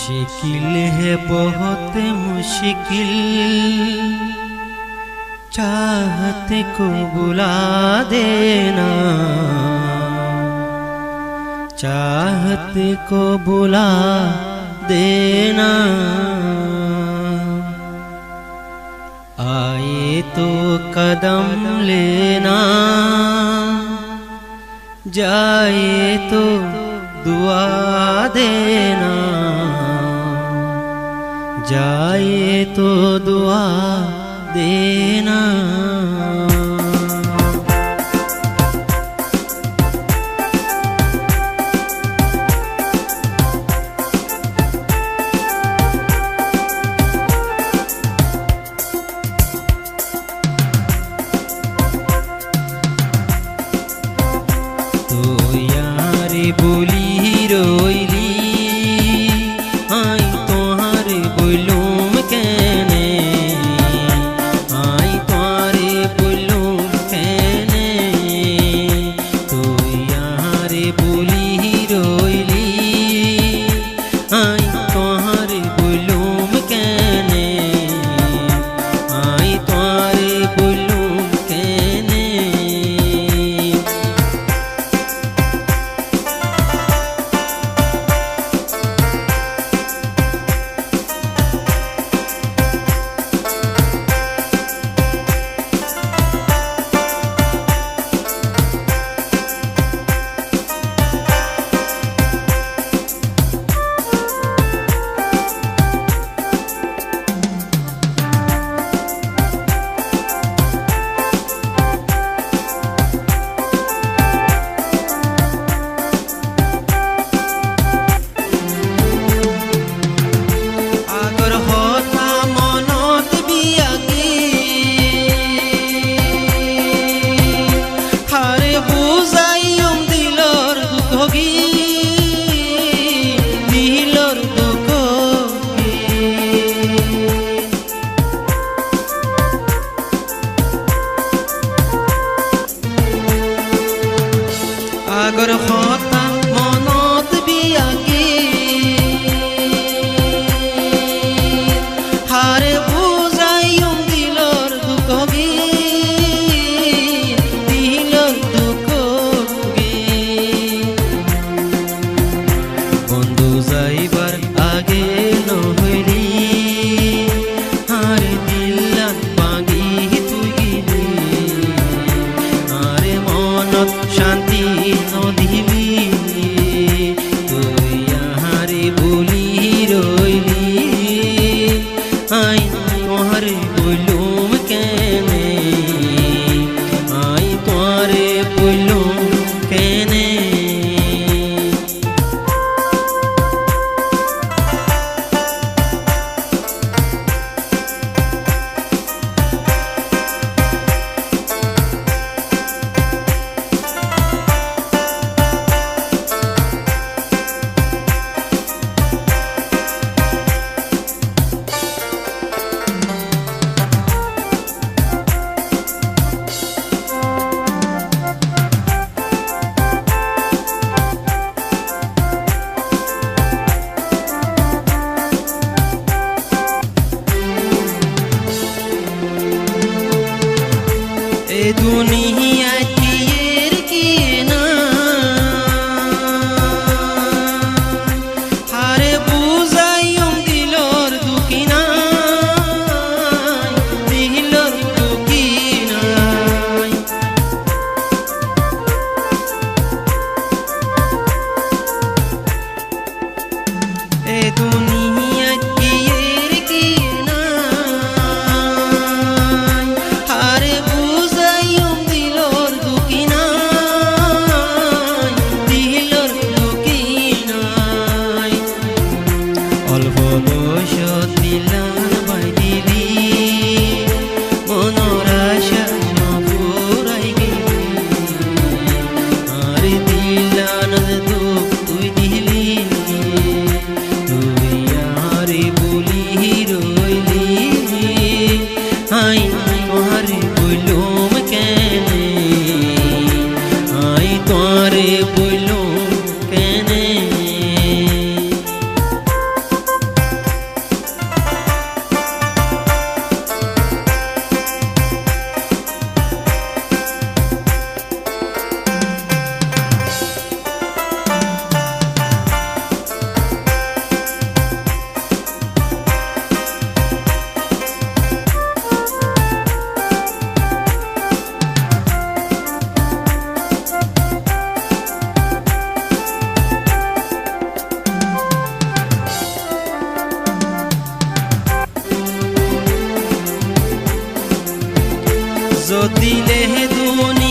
मुश्किल है बहुत मुश्किल चाहते को बुला देना, चाहते को बुला देना। आए तो कदम लेना, जाए तो दुआ देना, जाए तो दुआ देना। तो यारे बोली रोइली आई तोहारे बोलूम कहने, आई तोहारे बोलूम कहने। तो यारे बोली रोइली आई तोहारे बोलूम कहने, आई तोहारे बोलूम कहने। अगर होता मनोत बियागी हारे बुझाइम दिलर दुखगी, दिलर दुखगी। बंधु जाइबार आगे नहली हारे दिलान भांगी तुई गिली, हारे मनत शांति नदिली। तुई यारे बोली रोइली आई तोहारे बोलूम कहने, आई तोहारे बोलूम कहने। ए दुनिया किएर किना हारे बुझाइम दिलर दुखिना, दिलर दुखिना। ए दुनिया किएर किना हारे बुझाइम दिलर जो दिले दुनिया